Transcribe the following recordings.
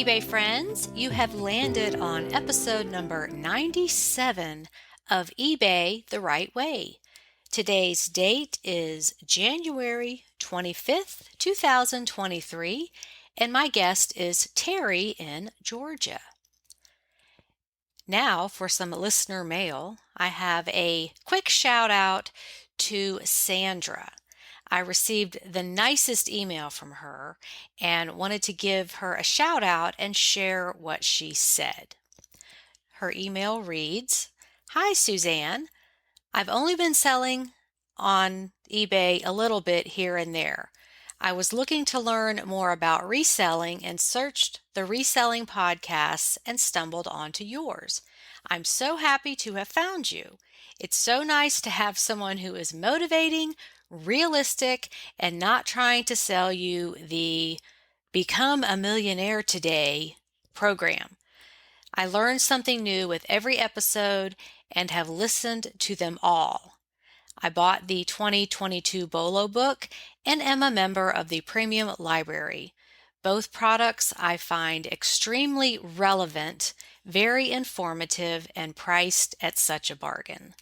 eBay friends. You have landed on episode number 97 of eBay the Right Way. Today's date is January 25th, 2023, and my guest is Terry in Georgia. Now for some listener mail, I have a quick shout out to Sandra. I received the nicest email from her and wanted to give her a shout out and share what she said. Her email reads, "Hi Suzanne, I've only been selling on eBay a little bit here and there. I was looking to learn more about reselling and searched the reselling podcasts and stumbled onto yours. I'm so happy to have found you. It's so nice to have someone who is motivating, realistic, and not trying to sell you the Become a Millionaire Today program. I learn something new with every episode and have listened to them all. I bought the 2022 BOLO book and am a member of the Premium Library. Both products I find extremely relevant, very informative, and priced at such a bargain.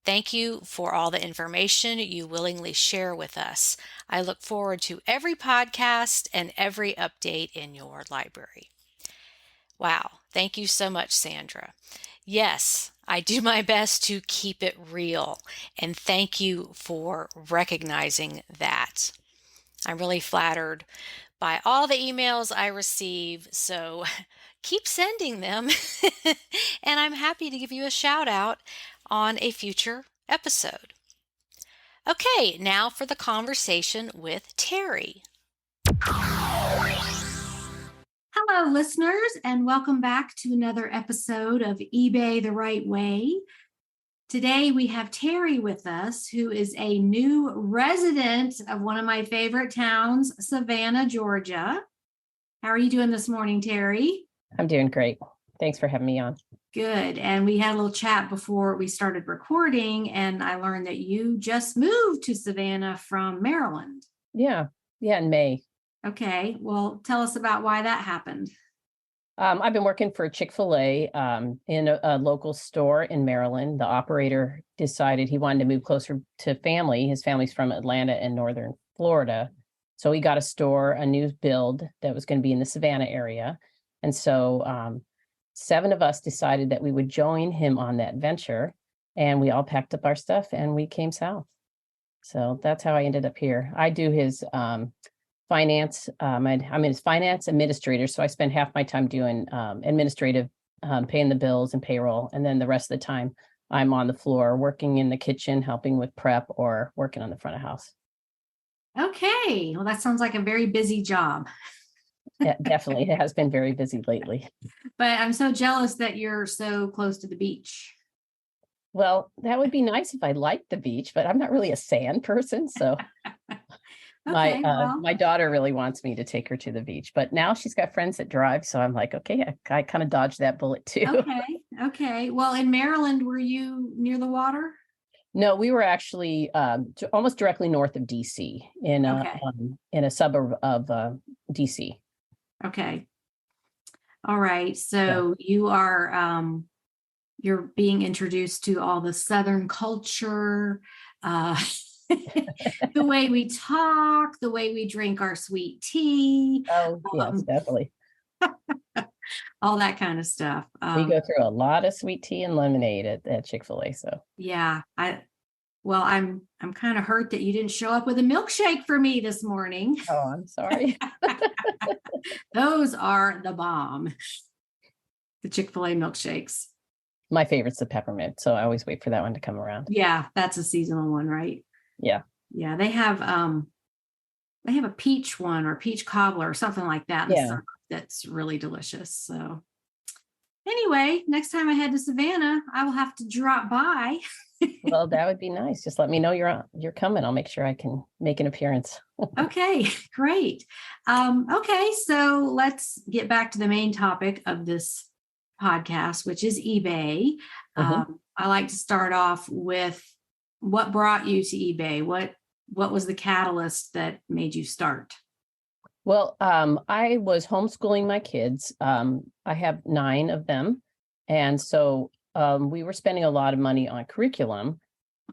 Thank you for all the information you willingly share with us. I look forward to every podcast and every update in your library." Wow, thank you so much, Sandra. Yes, I do my best to keep it real, and thank you for recognizing that. I'm really flattered by all the emails I receive, so keep sending them, and I'm happy to give you a shout out on a future episode. Okay, now for the conversation with Terry. Hello, listeners, and welcome back to another episode of eBay the Right Way. Today we have Terry with us, who is a new resident of one of my favorite towns, Savannah, Georgia. How are you doing this morning, Terry? I'm doing great. Thanks for having me on. Good. And we had a little chat before we started recording, and I learned that you just moved to Savannah from Maryland. Yeah, in May. Okay. Well, tell us about why that happened. I've been working for Chick-fil-A in a local store in Maryland. The operator decided he wanted to move closer to family. His family's from Atlanta and northern Florida. So he got a new build that was going to be in the Savannah area. And so 7 of us decided that we would join him on that venture. And we all packed up our stuff and we came south. So that's how I ended up here. I do his finance. I'm his finance administrator, so I spend half my time doing administrative, paying the bills and payroll, and then the rest of the time I'm on the floor working in the kitchen, helping with prep, or working on the front of house. Okay, well, that sounds like a very busy job. Yeah, definitely, it has been very busy lately. But I'm so jealous that you're so close to the beach. Well, that would be nice if I liked the beach, but I'm not really a sand person, so. Okay, My daughter really wants me to take her to the beach, but now she's got friends that drive. So I'm like, okay, I kind of dodged that bullet too. Okay. Well, in Maryland, were you near the water? No, we were actually almost directly north of DC in a suburb of DC. Okay. All right. So you are, you're being introduced to all the Southern culture, the way we talk, the way we drink our sweet tea. Oh, yes, definitely. All that kind of stuff. We go through a lot of sweet tea and lemonade at Chick-fil-A. So yeah, I'm kind of hurt that you didn't show up with a milkshake for me this morning. Oh, I'm sorry. Those are the bomb. The Chick-fil-A milkshakes. My favorite's the peppermint, so I always wait for that one to come around. Yeah, that's a seasonal one, right? Yeah. Yeah, they have a peach one or peach cobbler or something like that in the summer that's really delicious. So anyway, next time I head to Savannah, I will have to drop by. Well, that would be nice. Just let me know you're coming. I'll make sure I can make an appearance. Okay, great. Okay, so let's get back to the main topic of this podcast, which is eBay. I like to start off with what brought you to eBay. What was the catalyst that made you start? Well, I was homeschooling my kids. I have 9 of them. And so we were spending a lot of money on curriculum,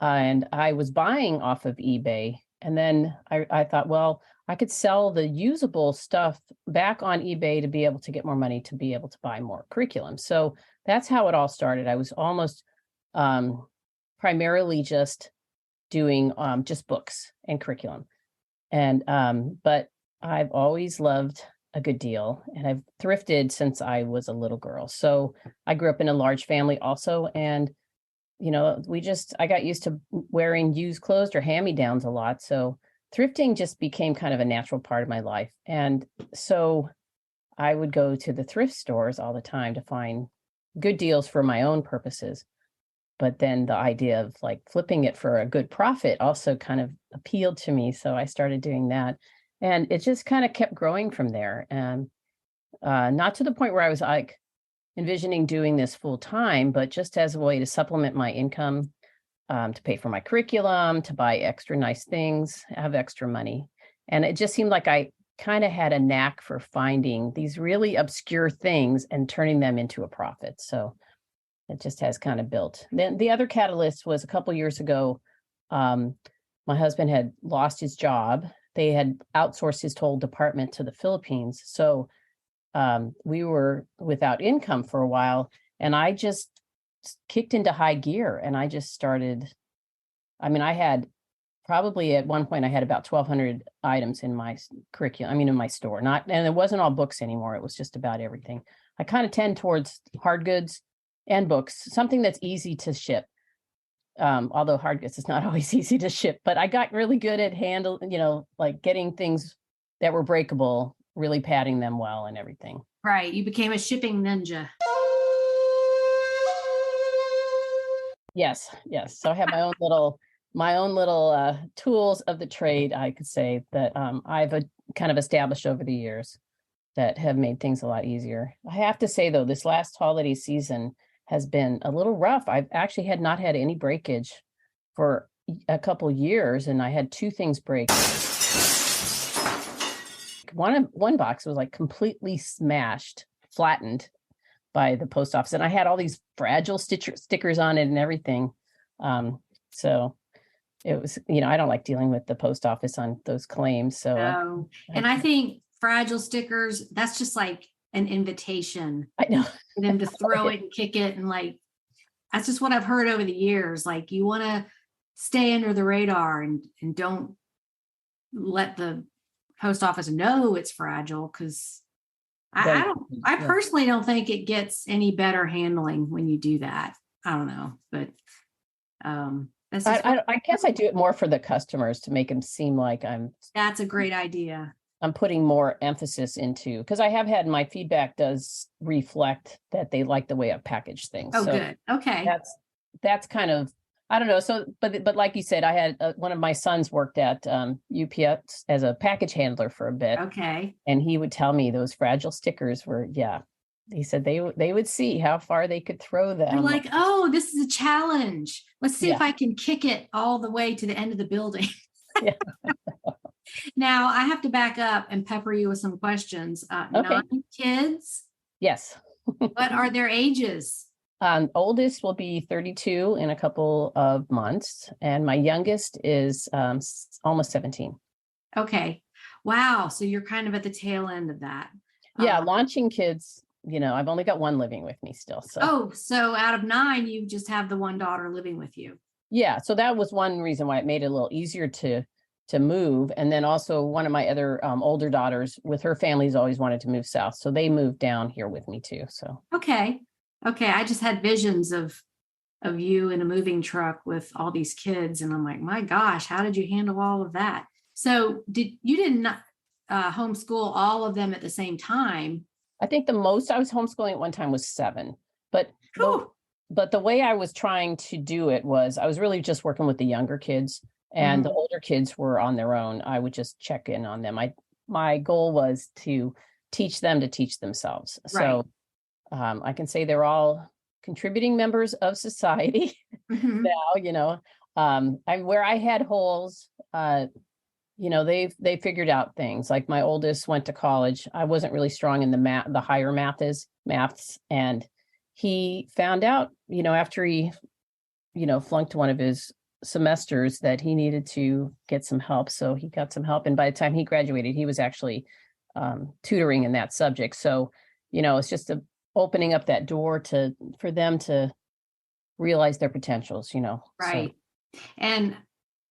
and I was buying off of eBay. And then I thought, well, I could sell the usable stuff back on eBay to be able to get more money to be able to buy more curriculum. So that's how it all started. I was almost primarily just doing just books and curriculum. And but I've always loved a good deal, and I've thrifted since I was a little girl. So I grew up in a large family also, and I got used to wearing used clothes or hand-me-downs a lot. So thrifting just became kind of a natural part of my life. And so I would go to the thrift stores all the time to find good deals for my own purposes. But then the idea of like flipping it for a good profit also kind of appealed to me. So I started doing that. And it just kind of kept growing from there. And not to the point where I was like envisioning doing this full time, but just as a way to supplement my income, to pay for my curriculum, to buy extra nice things, have extra money. And it just seemed like I kind of had a knack for finding these really obscure things and turning them into a profit. So it just has kind of built. Then the other catalyst was a couple years ago. My husband had lost his job. They had outsourced his whole department to the Philippines. So we were without income for a while, and I just kicked into high gear, and I just started. I had probably at one point I had about 1,200 items in my curriculum. In my store, and it wasn't all books anymore. It was just about everything. I kind of tend towards hard goods and books, something that's easy to ship. Although hard goods is not always easy to ship, but I got really good at like getting things that were breakable, really padding them well and everything. Right. You became a shipping ninja. Yes. So I have my own little tools of the trade, I could say, that I've kind of established over the years that have made things a lot easier. I have to say, though, this last holiday season has been a little rough. I've actually not had any breakage for a couple years, and I had 2 things break. One box was like completely smashed, flattened by the post office, and I had all these fragile stickers on it and everything. So it was, I don't like dealing with the post office on those claims. So and I think fragile stickers, that's just like an invitation. I know. For them to throw it and kick it, and like that's just what I've heard over the years. Like you want to stay under the radar and don't let the post office know it's fragile, because I personally don't think it gets any better handling when you do that. I don't know, but I guess I do it more for the customers to make them seem like that's a great idea. I'm putting more emphasis into, because I have had my feedback does reflect that they like the way I package things. Oh, so good. Okay. That's kind of, I don't know. So, but like you said, I had one of my sons worked at UPS as a package handler for a bit. Okay. And he would tell me those fragile stickers were, he said they would see how far they could throw them. They're like, oh, this is a challenge. Let's see if I can kick it all the way to the end of the building. Yeah. Now I have to back up and pepper you with some questions. Okay. 9 kids. Yes. What are their ages? Oldest will be 32 in a couple of months, and my youngest is almost 17. Okay. Wow. So you're kind of at the tail end of that. Yeah, launching kids, I've only got 1 living with me still. So so out of 9, you just have the 1 daughter living with you. Yeah, so that was one reason why it made it a little easier to move. And then also one of my other older daughters with her family's always wanted to move south, so they moved down here with me too. So okay. I just had visions of you in a moving truck with all these kids, and I'm like, my gosh, how did you handle all of that? So you didn't homeschool all of them at the same time? I think the most I was homeschooling at one time was 7, but the way I was trying to do it was I was really just working with the younger kids, and the older kids were on their own. I would just check in on them. My goal was to teach them to teach themselves. Right. So I can say they're all contributing members of society now, where I had holes, they figured out things. Like my oldest went to college. I wasn't really strong in the higher maths. And he found out, after he, flunked one of his semesters, that he needed to get some help. So he got some help. And by the time he graduated, he was actually tutoring in that subject. So, it's just opening up that door for them to realize their potentials, Right. So. And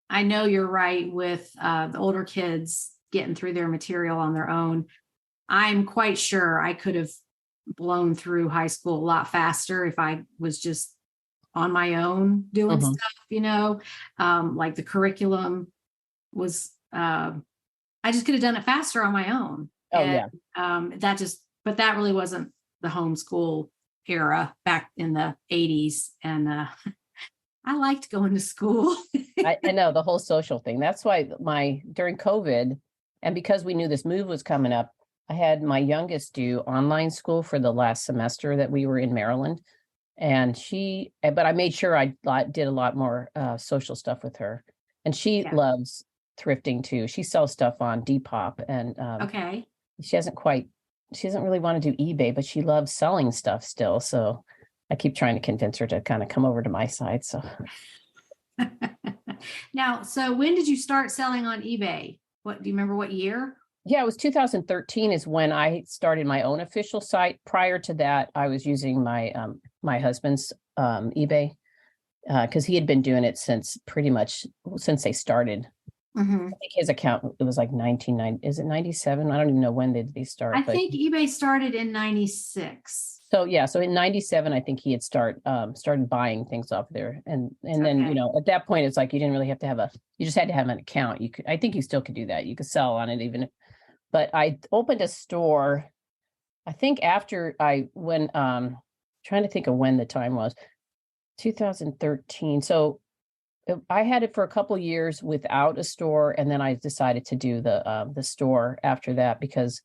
I know you're right with the older kids getting through their material on their own. I'm quite sure I could have blown through high school a lot faster if I was just on my own doing stuff, like the curriculum was, I just could have done it faster on my own. Oh, and, yeah. But that really wasn't the homeschool era back in the 80s. And I liked going to school. I know, the whole social thing. That's why during COVID, and because we knew this move was coming up, I had my youngest do online school for the last semester that we were in Maryland. But I made sure I did a lot more social stuff with her. And she loves thrifting too. She sells stuff on Depop, and okay. She doesn't really want to do eBay, but she loves selling stuff still. So I keep trying to convince her to kind of come over to my side. So now, so when did you start selling on eBay? Do you remember what year? Yeah, it was 2013 is when I started my own official site. Prior to that, I was using my husband's eBay because he had been doing it since they started. Mm-hmm. I think his account, it was like 1990. Is it 97? I don't even know when did they start. I think eBay started in 96. So yeah, so in 97, I think he had started buying things off there. And then, at that point, it's like you didn't really have to you just had to have an account. I think you still could do that. You could sell on it but I opened a store, I think after trying to think of when the time was, 2013. So I had it for a couple of years without a store. And then I decided to do the store after that because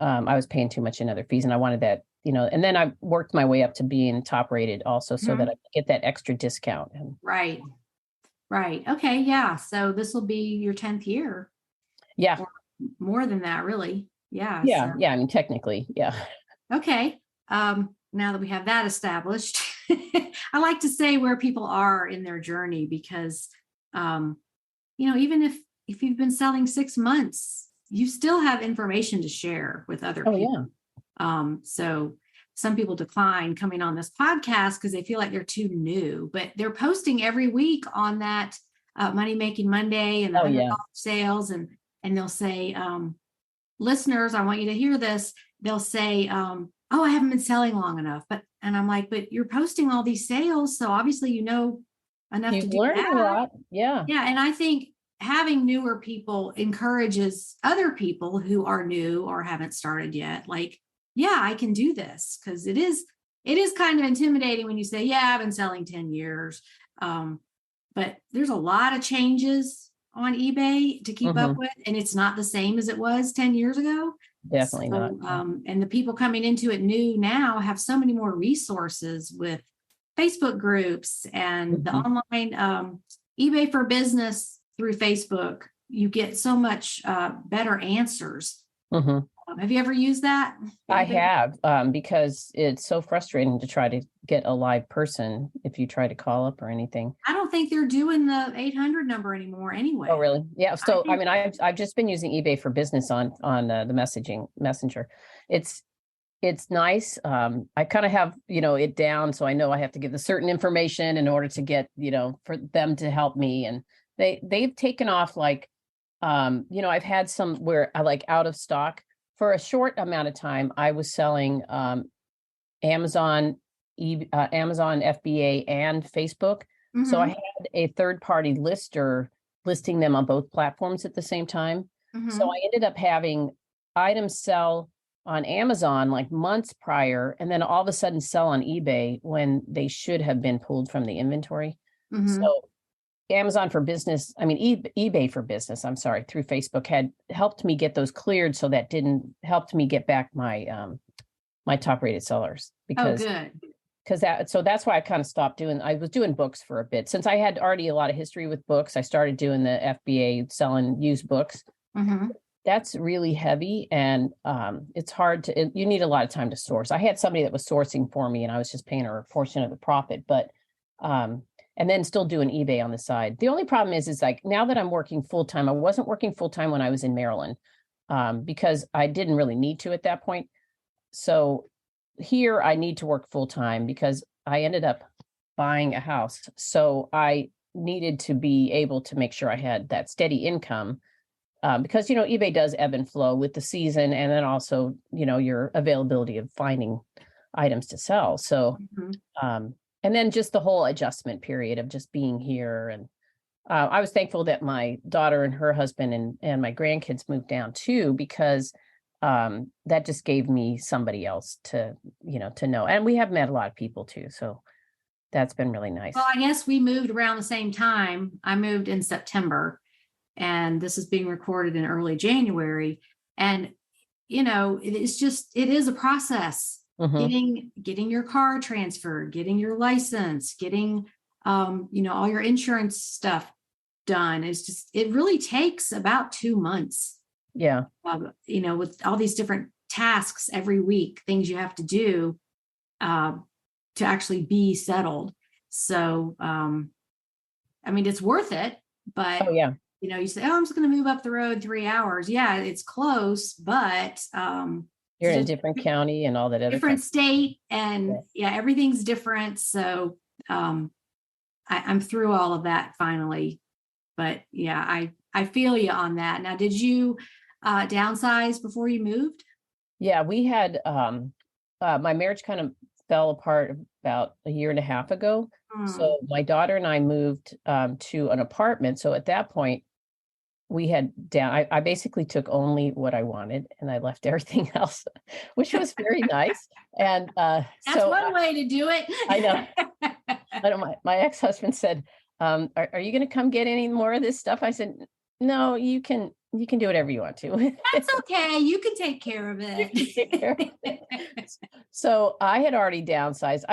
I was paying too much in other fees and I wanted that, and then I worked my way up to being top rated also so that I could get that extra discount. Right. Okay. Yeah. So this will be your 10th year. Yeah. Or more than that, really. Yeah. Yeah. So. Yeah. I mean, technically. Yeah. Okay. Now that we have that established, I like to say where people are in their journey because, even if you've been selling 6 months, you still have information to share with other people. Yeah. So some people decline coming on this podcast because they feel like they're too new, but they're posting every week on that Money Making Monday and the $100 sales. And they'll say, listeners, I want you to hear this. They'll say, I haven't been selling long enough. And I'm like, but you're posting all these sales. So obviously, enough to do that. A lot. Yeah. Yeah. And I think having newer people encourages other people who are new or haven't started yet. Like, yeah, I can do this because it is kind of intimidating when you say, yeah, I've been selling 10 years. But there's a lot of changes on eBay to keep up with, and it's not the same as it was 10 years ago. Definitely not. And the people coming into it new now have so many more resources with Facebook groups and the online eBay for business through Facebook. You get so much better answers. Have you ever used that? I have, because it's so frustrating to try to get a live person if you try to call up or anything. I don't think they're doing the 800 number anymore anyway. Oh, really? Yeah. So, I've just been using eBay for business on the messenger. It's nice. I kind of have, it down. So I know I have to give the certain information in order to get, for them to help me. And they've taken off like, I've had some where I like out of stock. For a short amount of time, I was selling Amazon, FBA, and Facebook. So I had a third-party lister listing them on both platforms at the same time. So I ended up having items sell on Amazon like months prior, and then all of a sudden sell on eBay when they should have been pulled from the inventory. So Amazon for business, eBay for business, through Facebook had helped me get those cleared. So that helped me get back my my top rated sellers because so that's why I kind of stopped I was doing books for a bit. Since I had already a lot of history with books, I started doing the FBA, selling used books. Mm-hmm. That's really heavy, and it's hard you need a lot of time to source. I had somebody that was sourcing for me, and I was just paying her a portion of the profit, but and then still doing eBay on the side. The only problem is like now that I'm working full time, I wasn't working full time when I was in Maryland, because I didn't really need to at that point. So here I need to work full time because I ended up buying a house. So I needed to be able to make sure I had that steady income, because, eBay does ebb and flow with the season, and then also, your availability of finding items to sell. So, and then just the whole adjustment period of just being here. And I was thankful that my daughter and her husband and my grandkids moved down too, because that just gave me somebody else to know. And we have met a lot of people too. So that's been really nice. Well, I guess we moved around the same time. I moved in September, and this is being recorded in early January. And, it is a process. Getting your car transferred, getting your license, getting, all your insurance stuff done. It really takes about 2 months. Yeah. With all these different tasks every week, things you have to do to actually be settled. So, it's worth it, but, oh, yeah. You say, oh, I'm just going to move up the road 3 hours. Yeah, it's close, but, you're in a different county and all that other different state, and everything's different. So, I'm through all of that finally, but I feel you on that. Now, did you downsize before you moved? Yeah, we had my marriage kind of fell apart about a year and a half ago. So my daughter and I moved to an apartment. So at that point, we had I basically took only what I wanted, and I left everything else, which was very nice. And that's one way to do it. I know. I know my ex-husband said, are you going to come get any more of this stuff? I said, no, you can do whatever you want to. That's okay. You can take care of it. So I had already downsized.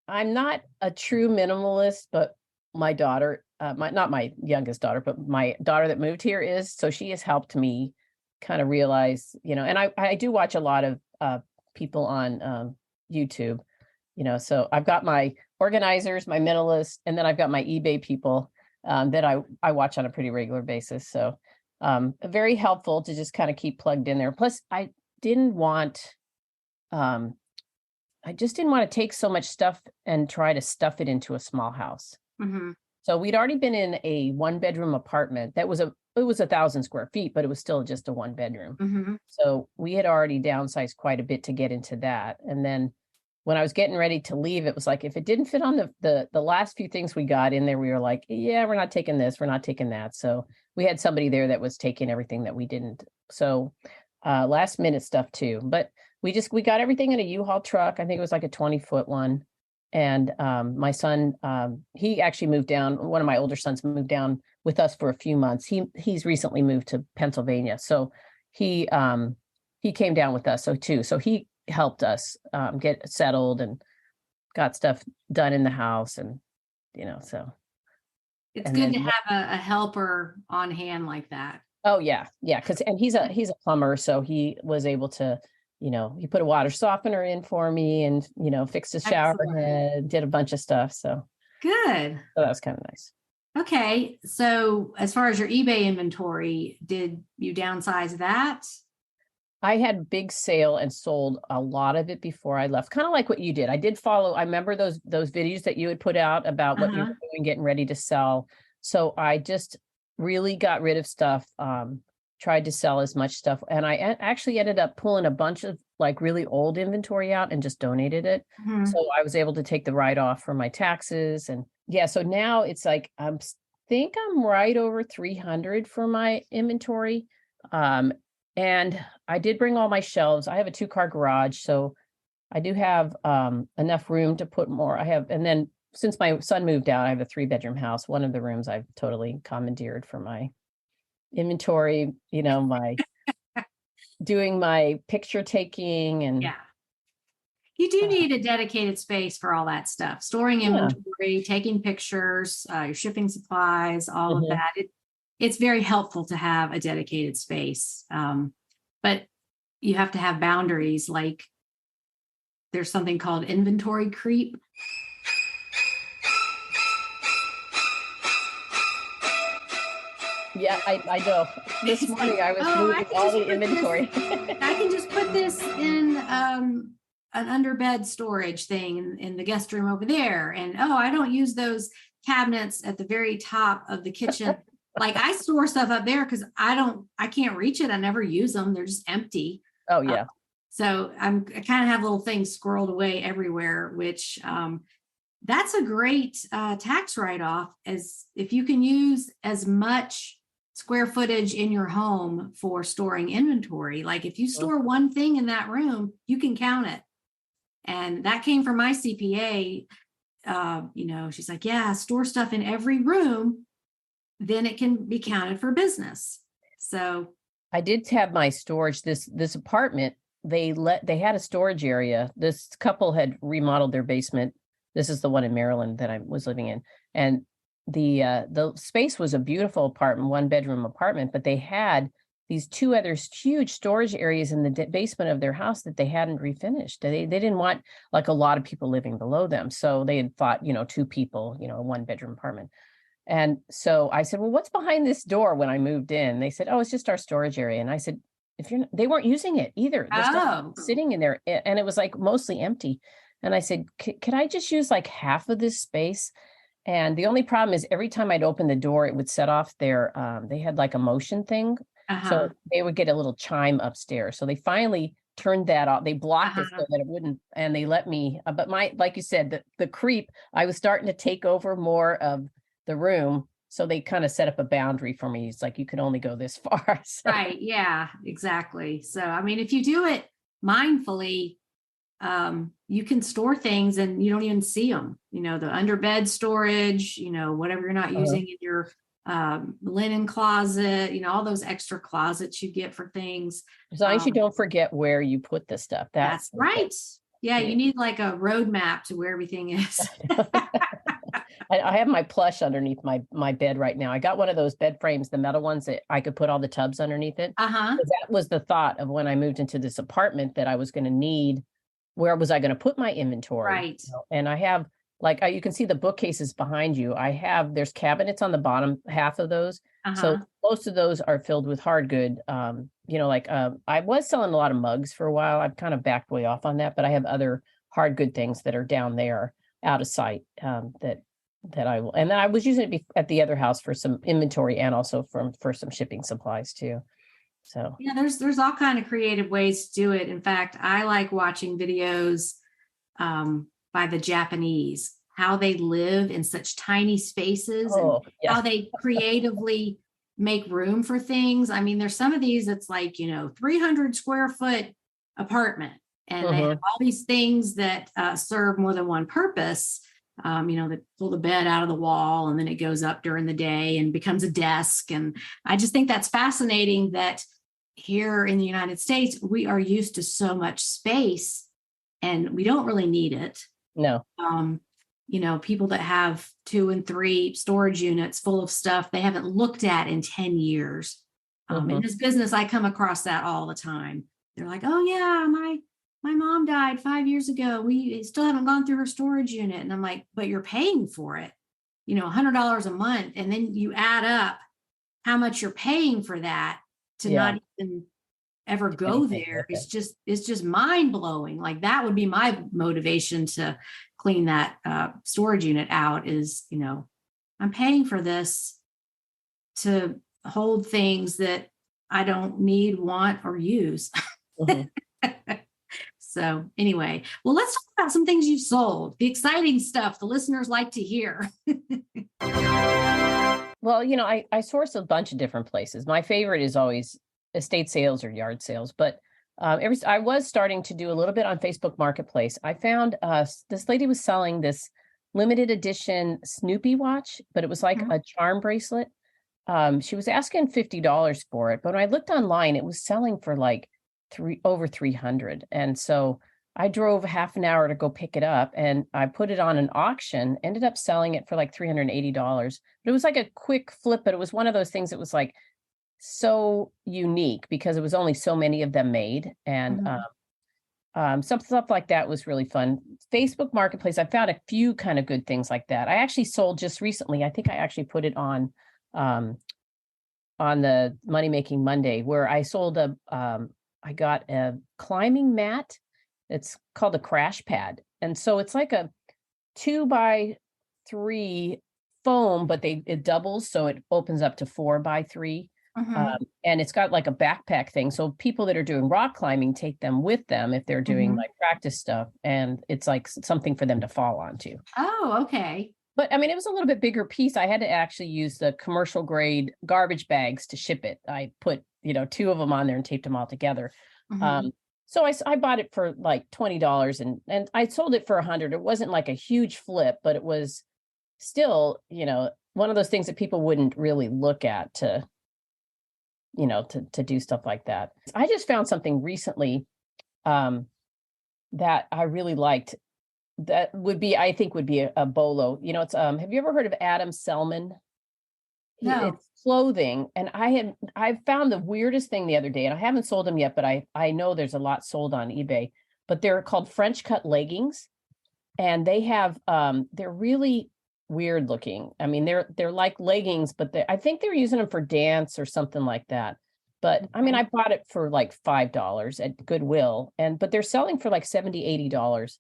I'm not a true minimalist, but my daughter, not my youngest daughter, but my daughter that moved here is, so she has helped me kind of realize, and I do watch a lot of people on YouTube, so I've got my organizers, my minimalists, and then I've got my eBay people that I watch on a pretty regular basis. So very helpful to just kind of keep plugged in there. Plus I just didn't want to take so much stuff and try to stuff it into a small house. So we'd already been in a 1-bedroom apartment that was it was 1,000 square feet, but it was still just a 1-bedroom. So we had already downsized quite a bit to get into that. And then when I was getting ready to leave, it was like, if it didn't fit on the last few things we got in there, we were like, yeah, we're not taking this, we're not taking that. So we had somebody there that was taking everything that we didn't. So last minute stuff too. But we got everything in a U-Haul truck. I think it was like a 20-foot one. And my son, he actually moved down. One of my older sons moved down with us for a few months. He's recently moved to Pennsylvania. So he came down with us. So he helped us get settled and got stuff done in the house. And, so. It's good to have a helper on hand like that. Oh yeah. Yeah. And he's a plumber. So he was able to, he put a water softener in for me and, fixed his shower head, did a bunch of stuff. So good. So that was kind of nice. Okay. So as far as your eBay inventory, did you downsize that? I had a big sale and sold a lot of it before I left, kind of like what you did. I did follow. I remember those videos that you had put out about what you were doing, getting ready to sell. So I just really got rid of stuff, tried to sell as much stuff. And I actually ended up pulling a bunch of like really old inventory out and just donated it. So I was able to take the write-off for my taxes. And so now it's like, think I'm right over 300 for my inventory. And I did bring all my shelves. I have a 2-car garage, so I do have enough room to put more. And then since my son moved out, I have a 3-bedroom house. One of the rooms I've totally commandeered for my inventory, my doing my picture taking and You do need a dedicated space for all that stuff, storing Yeah. inventory, taking pictures, your shipping supplies, all of Mhm. that. It's very helpful to have a dedicated space. But you have to have boundaries. Like there's something called inventory creep. Yeah, I know. This It's like, morning I was oh, moving all the inventory. I can just put this in an underbed storage thing in the guest room over there. And oh, I don't use those cabinets at the very top of the kitchen. Like I store stuff up there because I can't reach it. I never use them. They're just empty. Oh Uh, yeah. so I kind of have little things squirreled away everywhere, which that's a great tax write-off, as if you can use as much square footage in your home for storing inventory. Like if you store one thing in that room, you can count it. And that came from my CPA. She's like, yeah, store stuff in every room, then it can be counted for business. So I did have my storage, this apartment, they had a storage area. This couple had remodeled their basement. This is the one in Maryland that I was living in. And the space was a beautiful apartment, 1-bedroom apartment, but they had these 2 other huge storage areas in the basement of their house that they hadn't refinished. They didn't want like a lot of people living below them. So they had thought, 2 people, a 1-bedroom apartment. And so I said, well, what's behind this door when I moved in? They said, oh, it's just our storage area. And I said, they weren't using it either. The stuff was sitting in there and it was like mostly empty. And I said, could I just use like half of this space? And the only problem is every time I'd open the door, it would set off they had like a motion thing. So they would get a little chime upstairs. So they finally turned that off. They blocked it so that it wouldn't, and they let me, but like you said, the creep, I was starting to take over more of the room. So they kind of set up a boundary for me. It's like, you can only go this far. So. Right. Yeah, exactly. So, I mean, if you do it mindfully, you can store things and you don't even see them, the underbed storage, whatever you're not using in your linen closet, all those extra closets you get for things. As long as you don't forget where you put the stuff. That's right. Yeah, you need like a roadmap to where everything is. I have my plush underneath my bed right now. I got one of those bed frames, the metal ones that I could put all the tubs underneath it. That was the thought of when I moved into this apartment that I was going to need. Where was I going to put my inventory? Right. And I have you can see the bookcases behind you. There's cabinets on the bottom half of those. So most of those are filled with hard good. I was selling a lot of mugs for a while. I've kind of backed way off on that, but I have other hard good things that are down there out of sight that I will. And then I was using it at the other house for some inventory and also for some shipping supplies too. So yeah, there's all kind of creative ways to do it. In fact, I like watching videos by the Japanese, how they live in such tiny spaces and how they creatively make room for things. I mean, there's some of these that's like, 300 square foot apartment, and they have all these things that serve more than one purpose. They pull the bed out of the wall and then it goes up during the day and becomes a desk. And I just think that's fascinating that here in the United States, we are used to so much space and we don't really need it. No. People that have 2 and 3 storage units full of stuff they haven't looked at in 10 years. In this business, I come across that all the time. They're like, oh yeah, my mom died 5 years ago. We still haven't gone through her storage unit. And I'm like, but you're paying for it, $100 a month. And then you add up how much you're paying for that to not even ever go there. It's just mind blowing. Like that would be my motivation to clean that storage unit out is, I'm paying for this to hold things that I don't need, want, or use. So anyway, well, let's talk about some things you've sold, the exciting stuff the listeners like to hear. Well, I source a bunch of different places. My favorite is always estate sales or yard sales, but I was starting to do a little bit on Facebook Marketplace. I found this lady was selling this limited edition Snoopy watch, but it was like a charm bracelet. She was asking $50 for it, but when I looked online, it was selling for like over 300. And so I drove half an hour to go pick it up, and I put it on an auction, ended up selling it for like $380. But it was like a quick flip, but it was one of those things that was like so unique because it was only so many of them made. And Mhm. some stuff like that was really fun. Facebook Marketplace, I found a few kind of good things like that. I actually sold just recently. I think I actually put it um, on the Money Making Monday, where I sold I got a climbing mat. It's called a crash pad. And so it's like a 2x3 foam, but it doubles. So it opens up to 4x3. Mhm. And it's got like a backpack thing. So people that are doing rock climbing take them with them if they're doing Mhm. like practice stuff. And it's like something for them to fall onto. Oh, okay. But I mean, it was a little bit bigger piece. I had to actually use the commercial grade garbage bags to ship it. I put, two of them on there and taped them all together. Mhm. Um, so I bought it for like $20 and I sold it for 100. It wasn't like a huge flip, but it was still, one of those things that people wouldn't really look at to do stuff like that. I just found something recently um, that I really liked. That I think would be a BOLO. It's have you ever heard of Adam Selman? No. It's clothing, and I found the weirdest thing the other day, and I haven't sold them yet, but I know there's a lot sold on eBay. But they're called French cut leggings, and they have they're really weird looking. I mean, they're like leggings, but I think they're using them for dance or something like that. But I mean, Okay. I bought it for like $5 at Goodwill, but they're selling for like $70, $80.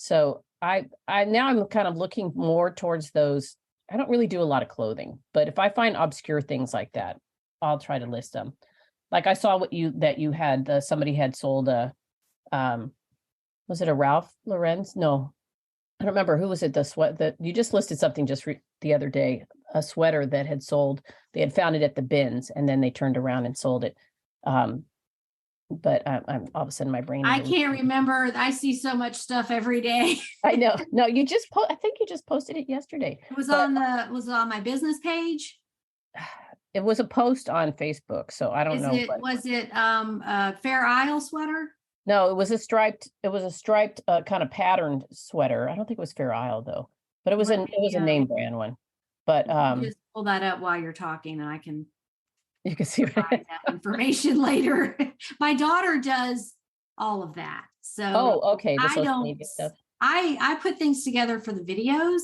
So I now I'm kind of looking more towards those. I don't really do a lot of clothing, but if I find obscure things like that, I'll try to list them. Like I saw that you had somebody had sold um was it a Ralph Lauren's? No, I don't remember who was it. The sweat that you just listed something the other day, a sweater that had sold. They had found it at the bins, and then they turned around and sold it. Um, but I'm all of a sudden my brain is I a little. can't remember. I see so much stuff every day. I know. No, I think you just posted it yesterday, It was but on my business page. it was a post on Facebook, so I don't know. But Was it a Fair Isle sweater? no, it was a striped kind of patterned sweater. I don't think it was Fair Isle though, but Let it was me a name brand one. But just pull that up while you're talking, and I can you can see. provide that information later. My daughter does all of that. So Oh, okay, the I social don't media stuff. I put things together for the videos,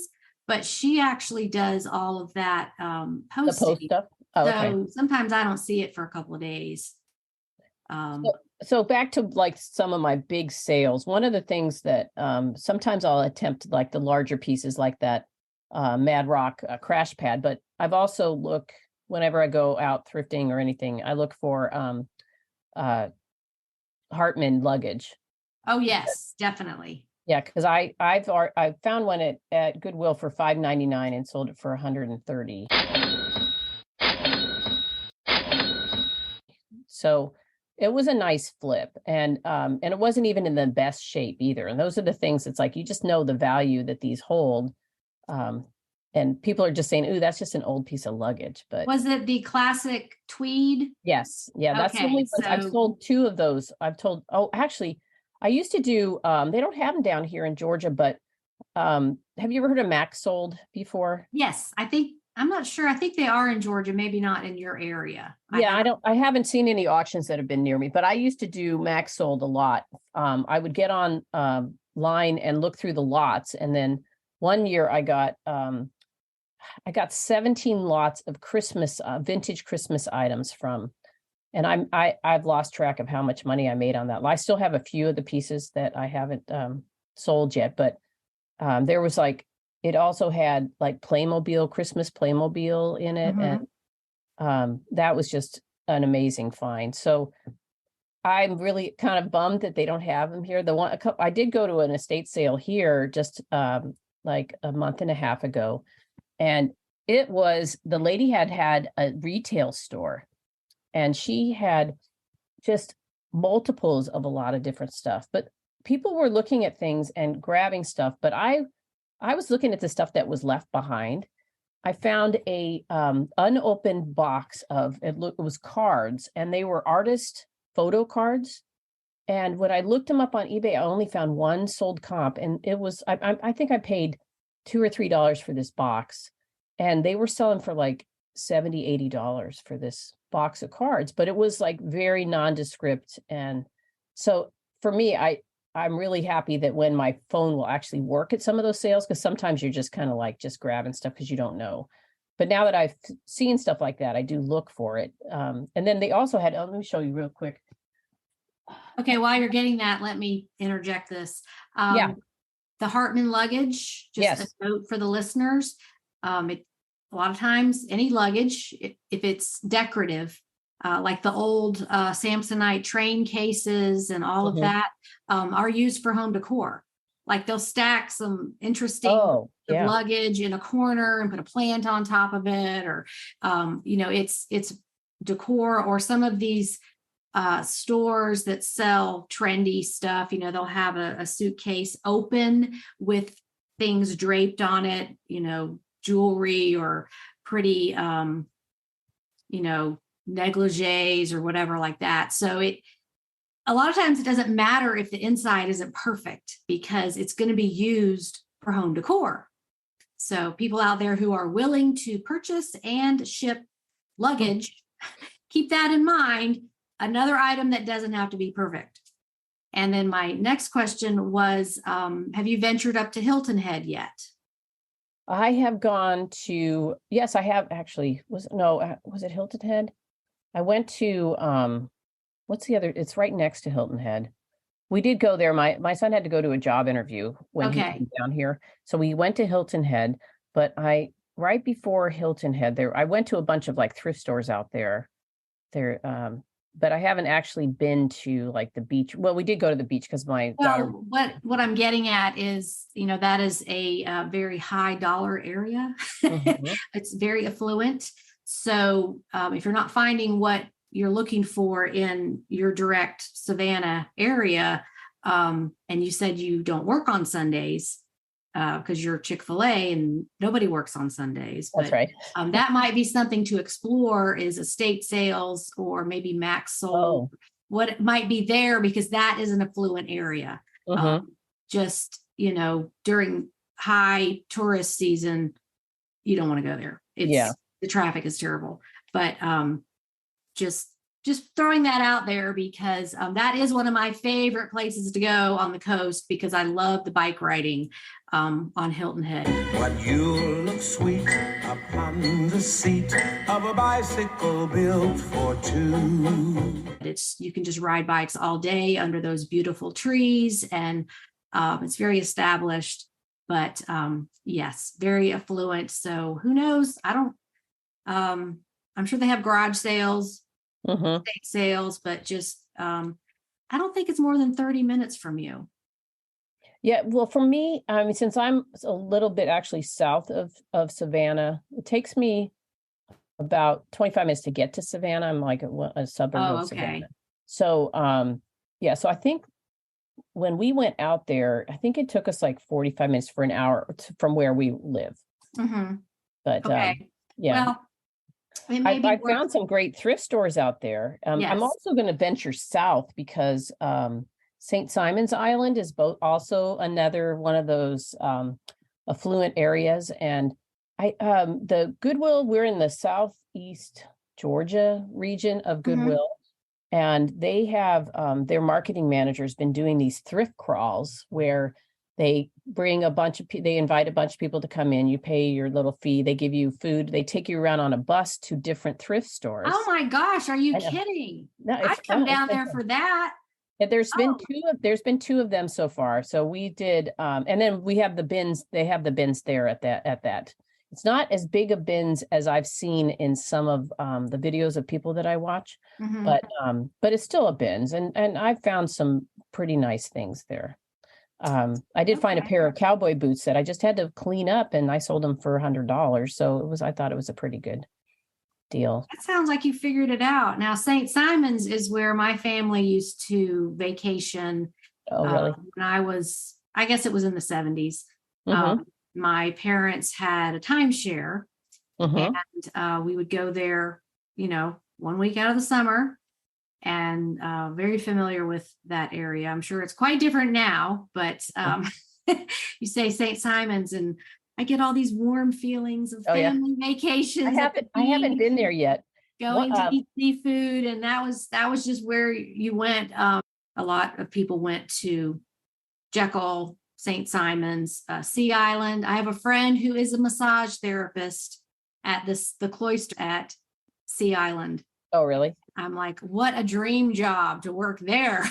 but she actually does all of that The post posting. stuff? Oh, okay. So sometimes I don't see it for a couple of days. So, Um, so back to like some of my big sales. One of the things that sometimes I'll attempt like the larger pieces like that Mad Rock crash pad, but I've also whenever I go out thrifting or anything, I look for uh Hartman Luggage. oh yes, definitely. Yeah, because I found one at Goodwill for $5.99 and sold it for 130. So it was a nice flip, and it wasn't even in the best shape either. And those are the things it's like you just know the value that these hold. Um, and people are just saying, "Ooh, that's just an old piece of luggage." But Was it the classic tweed? yes, yeah, that's the Okay, only ones I've so sold two of those. Oh, actually, I used to do they don't have them down here in Georgia, but have you ever heard of Max sold before? yes, I'm not sure. I think they are in Georgia, maybe not in your area. I Yeah, have I haven't seen any auctions that have been near me, but I used to do Max sold a lot. I would get on line and look through the lots, and then one year I got 17 lots of Christmas vintage Christmas items from, and I've lost track of how much money I made on that. I still have a few of the pieces that I haven't sold yet, but there was like it also had like Playmobil, Christmas Playmobil in it, Mhm. and that was just an amazing find. So I'm really kind of bummed that they don't have them here. I did go to an estate sale here just like a month and a half ago, and the lady had a retail store, and she had just multiples of a lot of different stuff. But people were looking at things and grabbing stuff, but I was looking at the stuff that was left behind. I found a unopened box of it was cards, and they were artist photo cards. And when I looked them up on eBay, I only found one sold comp, and it was I think I paid $2 or $3 for this box, and they were selling for like $70, $80 for this box of cards, but it was like very nondescript. And so for me, I'm really happy that when my phone will actually work at some of those sales, because sometimes you're just kind of like just grabbing stuff because you don't know. But now that I've seen stuff like that, I do look for it. And then they also had, let me show you real quick. Okay, while you're getting that, let me interject this. Yeah. The Hartman luggage, just Yes. a note for the listeners. A lot of times, any luggage, if it's decorative, like the old Samsonite train cases and all of that, are used for home decor. Like they'll stack some interesting luggage in a corner and put a plant on top of it, or it's decor. Or some of these stores that sell trendy stuff, they'll have a suitcase open with things draped on it, jewelry or pretty negligees or whatever like that. So a lot of times it doesn't matter if the inside isn't perfect, because it's going to be used for home decor. So people out there who are willing to purchase and ship luggage, keep that in mind. Another item that doesn't have to be perfect. And then my next question was, have you ventured up to Hilton Head yet? I have gone to, yes, I have actually. Was it Hilton Head? I went to, what's the other? It's right next to Hilton Head. We did go there. My son had to go to a job interview when he came down here. So we went to Hilton Head, but right before Hilton Head there, I went to a bunch of like thrift stores out there. But I haven't actually been to like the beach. Well, we did go to the beach because my daughter. What I'm getting at is, that is a very high dollar area. It's very affluent. So if you're not finding what you're looking for in your direct Savannah area, and you said you don't work on Sundays, because you're Chick-fil-A and nobody works on Sundays. That's right. That might be something to explore, is estate sales or maybe Max Sold, what might be there, because that is an affluent area. Just, during high tourist season, you don't want to go there. The traffic is terrible, but just throwing that out there, because that is one of my favorite places to go on the coast, because I love the bike riding on Hilton Head. But you'll look sweet upon the seat of a bicycle built for two. You can just ride bikes all day under those beautiful trees, and it's very established, but yes, very affluent. So who knows? I'm sure they have garage sales, estate sales, but just I don't think it's more than 30 minutes from you. Yeah, well, for me, I mean, since I'm a little bit actually south of Savannah, it takes me about 25 minutes to get to Savannah. I'm like a suburb of Savannah. So, so I think when we went out there, I think it took us like 45 minutes for an hour from where we live. But well, I found some great thrift stores out there. I'm also going to venture south, because St. Simon's Island is also another one of those affluent areas. And the Goodwill, we're in the southeast Georgia region of Goodwill. And they have their marketing manager's been doing these thrift crawls where they bring they invite a bunch of people to come in. You pay your little fee. They give you food. They take you around on a bus to different thrift stores. Oh my gosh. Are you kidding? No, I'd come down there for that. Yeah, there's been two of them so far. So we did, and then we have the bins. They have the bins there at that. It's not as big a bins as I've seen in some of the videos of people that I watch, but it's still a bins, and I've found some pretty nice things there. I did find a pair of cowboy boots that I just had to clean up, and I sold them for $100. So I thought it was a pretty good deal. That sounds like you figured it out. Now, St. Simon's is where my family used to vacation. Oh, really? When I guess it was in the 70s. My parents had a timeshare, and we would go there, 1 week out of the summer, and very familiar with that area. I'm sure it's quite different now, but you say St. Simon's, and I get all these warm feelings of family vacations. I haven't been there yet. Going to eat seafood, and that was just where you went. A lot of people went to Jekyll, St. Simon's, Sea Island. I have a friend who is a massage therapist at the cloister at Sea Island. Oh, really? I'm like, what a dream job to work there.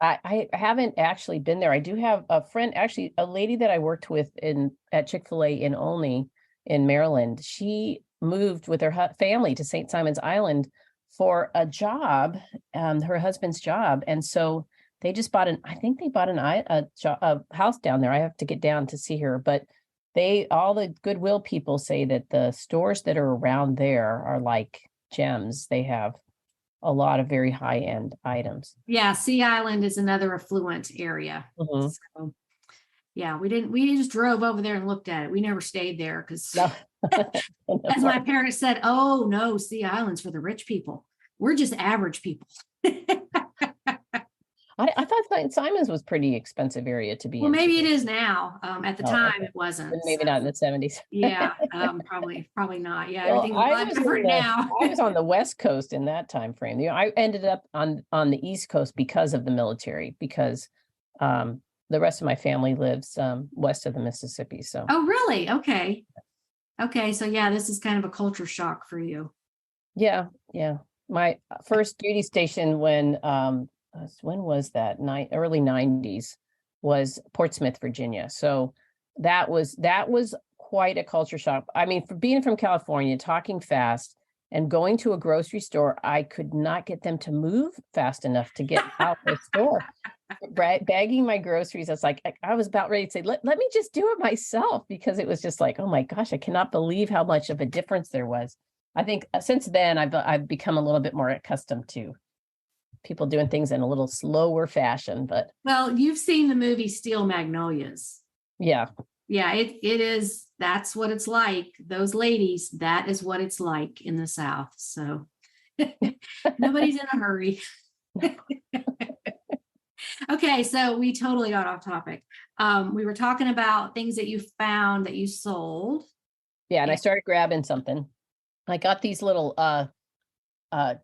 I haven't actually been there. I do have a friend, actually, a lady that I worked with at Chick-fil-A in Olney in Maryland. She moved with her family to St. Simon's Island for a job, her husband's job. And so they just bought a house down there. I have to get down to see her, but all the Goodwill people say that the stores that are around there are like gems. They have a lot of very high-end items. Yeah, Sea Island is another affluent area. Mm-hmm. So, yeah, we just drove over there and looked at it. We never stayed there because No. as my parents said, oh no, Sea Island's for the rich people. We're just average people. I thought St. Simon's was pretty expensive area to be in. Well, maybe it is now. At the time, it wasn't. Maybe not in the 70s. Yeah, probably not. Yeah, Well, everything's a lot different now. I was on the West Coast in that time frame. I ended up on the East Coast because of the military, because the rest of my family lives west of the Mississippi. So. Oh, really? Okay. Okay, so yeah, this is kind of a culture shock for you. Yeah. My first duty station when was that? Early 90s was Portsmouth, Virginia. So that was quite a culture shock. I mean, for being from California, talking fast and going to a grocery store, I could not get them to move fast enough to get out the store. Bagging my groceries, I was about ready to say, let me just do it myself, because it was just like, oh my gosh, I cannot believe how much of a difference there was. I think since then I've become a little bit more accustomed to people doing things in a little slower fashion. But well, you've seen the movie Steel Magnolias. Yeah, it is. That's what it's like. Those ladies, that is what it's like in the South. So nobody's in a hurry. Okay, so we totally got off topic. We were talking about things that you found that you sold. Yeah, and I started grabbing something. I got these little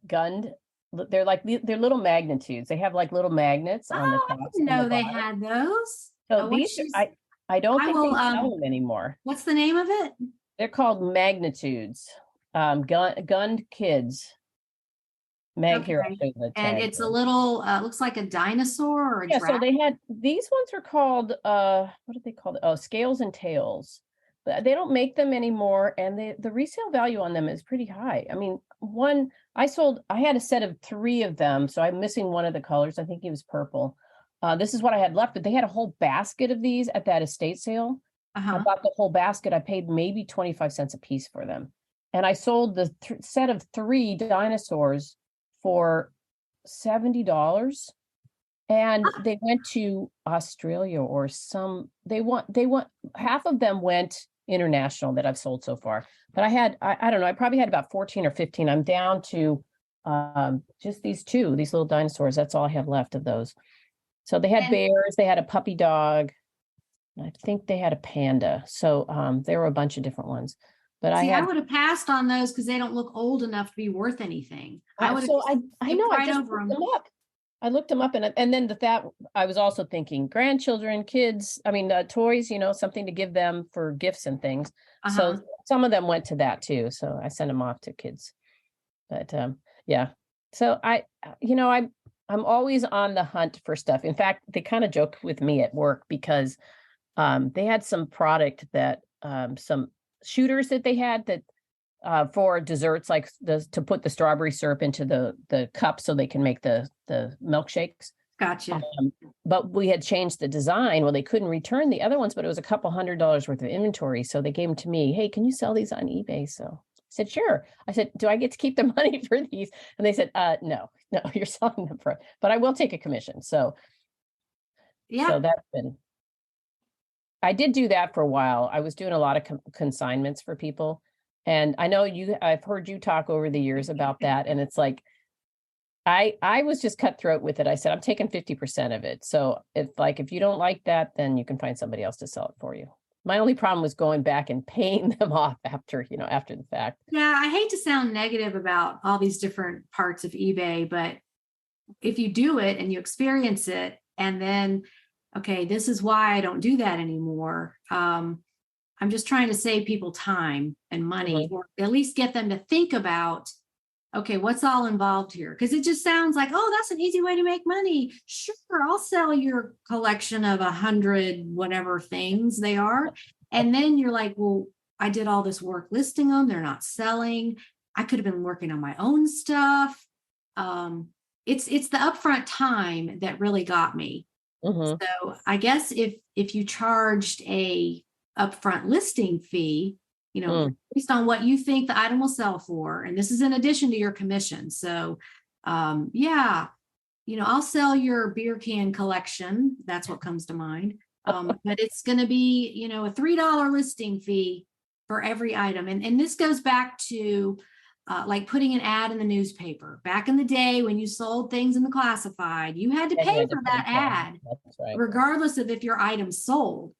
gunned. They're little magnitudes. They have like little magnets on the top. I didn't know they had those. So these I don't think they sell them anymore. What's the name of it? They're called magnitudes. Gunned kids. Here, I'll show you the tag. And it's a little looks like a dinosaur or a so they had these ones are called what are they called? Oh, scales and tails. They don't make them anymore, and the resale value on them is pretty high. I mean, I had a set of 3 of them, so I'm missing one of the colors. I think it was purple. This is what I had left, but they had a whole basket of these at that estate sale. I bought the whole basket. I paid maybe 25 cents a piece for them. And I sold the set of 3 dinosaurs for $70. And they went to Australia or half of them went international that I've sold so far. But I don't know, I probably had about 14 or 15. I'm down to just these little dinosaurs. That's all I have left of those. So they had bears, they had a puppy dog. I think they had a panda. So there were a bunch of different ones. But I would have passed on those because they don't look old enough to be worth anything. I just looked them up. I looked them up, and then that I was also thinking grandchildren, kids. I mean, toys. Something to give them for gifts and things. So some of them went to that too. So I sent them off to kids. But yeah. So I'm always on the hunt for stuff. In fact, they kind of joke with me at work because they had some product that some shooters that they had that for desserts, like to put the strawberry syrup into the cup so they can make the milkshakes. Gotcha. But we had changed the design. Well, they couldn't return the other ones, but it was a couple $100 worth of inventory. So they gave them to me. Hey, can you sell these on eBay? So I said, sure. I said, do I get to keep the money for these? And they said, no, you're selling them but I will take a commission. So yeah, so that's been. I did do that for a while. I was doing a lot of consignments for people. And I know I've heard you talk over the years about that. And it's like, I was just cutthroat with it. I said, I'm taking 50% of it. So if you don't like that, then you can find somebody else to sell it for you. My only problem was going back and paying them off after the fact. Yeah, I hate to sound negative about all these different parts of eBay, but if you do it and you experience it, and then, okay, this is why I don't do that anymore. I'm just trying to save people time and money, or at least get them to think about, okay, what's all involved here? Because it just sounds like, oh, that's an easy way to make money. Sure, I'll sell your collection of 100 whatever things they are. And then you're like, well, I did all this work listing them. They're not selling. I could have been working on my own stuff. It's the upfront time that really got me. So I guess if you charged a upfront listing fee, based on what you think the item will sell for, and this is in addition to your commission. So, I'll sell your beer can collection. That's what comes to mind. But it's going to be, a $3 listing fee for every item. And this goes back to like putting an ad in the newspaper. Back in the day when you sold things in the classified, you had to pay for that ad, regardless of if your item sold.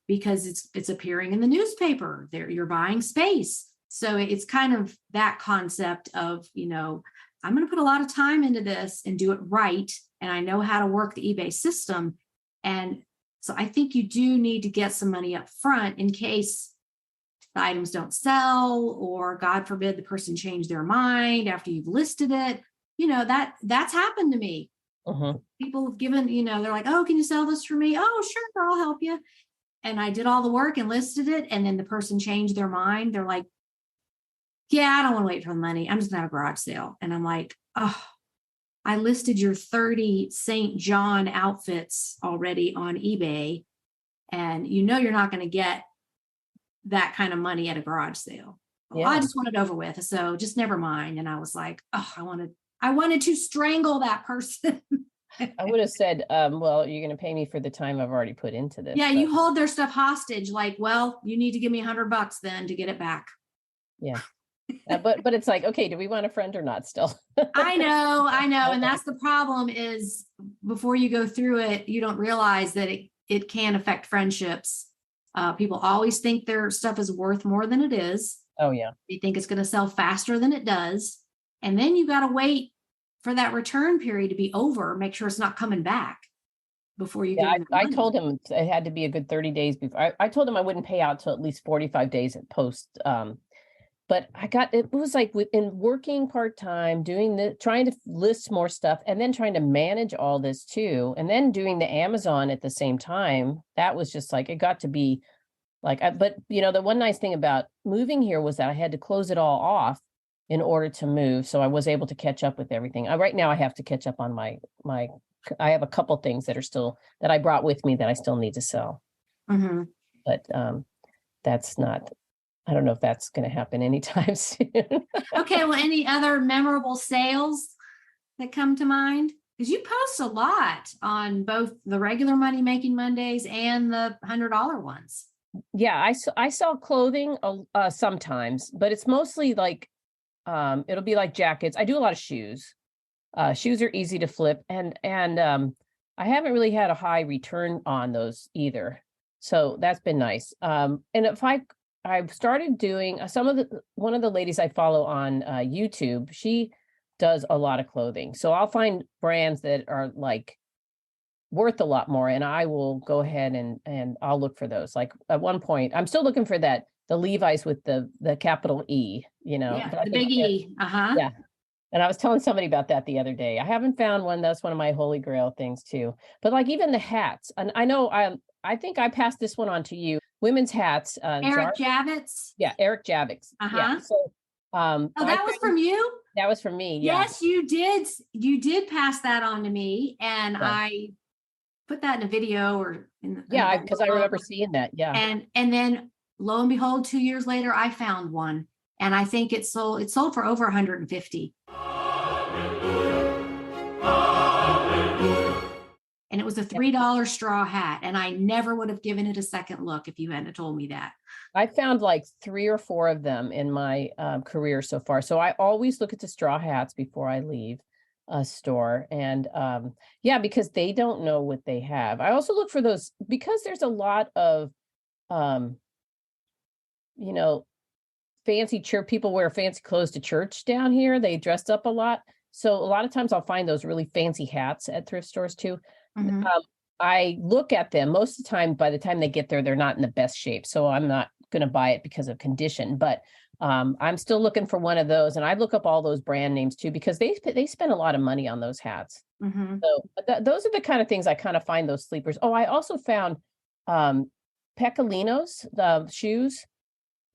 Because it's appearing in the newspaper. You're buying space. So it's kind of that concept of, I'm going to put a lot of time into this and do it right. And I know how to work the eBay system. And so I think you do need to get some money up front in case the items don't sell, or God forbid the person changed their mind after you've listed it. That's happened to me. People have given, they're like, oh, can you sell this for me? Oh, sure, I'll help you. And I did all the work and listed it. And then the person changed their mind. They're like, yeah, I don't want to wait for the money. I'm just gonna have a garage sale. And I'm like, oh, I listed your 30 St. John outfits already on eBay. And you're not going to get that kind of money at a garage sale. Well, I just want it over with. So just never mind. And I was like, oh, I wanted to strangle that person. I would have said, well, you're going to pay me for the time I've already put into this. Yeah, you hold their stuff hostage. Like, well, you need to give me $100 then to get it back. Yeah. But it's like, okay, do we want a friend or not still? I know. And that's the problem is before you go through it, you don't realize that it can affect friendships. People always think their stuff is worth more than it is. Oh, yeah. They think it's going to sell faster than it does. And then you got to wait for that return period to be over. Make sure it's not coming back before you get I told him it had to be a good 30 days before. I told him I wouldn't pay out till at least 45 days at post. But it was like in working part-time, trying to list more stuff, and then trying to manage all this too. And then doing the Amazon at the same time. That was just like, it got to be like, but the one nice thing about moving here was that I had to close it all off in order to move. So I was able to catch up with everything. Right now I have to catch up on I have a couple things that I brought with me that I still need to sell. But that's not, I don't know if that's going to happen anytime soon. Okay. Well, any other memorable sales that come to mind? Because you post a lot on both the regular Money Making Mondays and the $100 ones. Yeah, I sell clothing sometimes, but it's mostly like, it'll be like jackets. I do a lot of shoes. Shoes are easy to flip, and I haven't really had a high return on those either. So that's been nice. And if I've started doing one of the ladies I follow on YouTube, she does a lot of clothing. So I'll find brands that are like worth a lot more, and I will go ahead and I'll look for those. Like at one point, I'm still looking for the Levi's with the capital E, Yeah, the big E. Yeah. And I was telling somebody about that the other day. I haven't found one. That's one of my holy grail things too. But like even the hats, and I know I think I passed this one on to you. Women's hats. Eric Javits. Yeah, Eric Javits. Yeah. So, that was from you? That was from me. Yeah. Yes, you did. You did pass that on to me, and I put that in a video or because I remember seeing that. Yeah. And then lo and behold, 2 years later, I found one, and I think it sold for over 150. And it was a $3 straw hat. And I never would have given it a second look if you hadn't told me that. I found like 3 or 4 of them in my career so far. So I always look at the straw hats before I leave. store. And yeah, because they don't know what they have. I also look for those because there's a lot of um, you know, fancy church people wear fancy clothes to church down here. They dressed up a lot. So a lot of times I'll find those really fancy hats at thrift stores too. Mhm. I look at them most of the time. By the time they get there, they're not in the best shape. So I'm not going to buy it because of condition, but I'm still looking for one of those. And I look up all those brand names too, because they spend a lot of money on those hats. Mhm. So those are the kind of things I kind of find those sleepers. Oh, I also found um, Pecolinos, the shoes,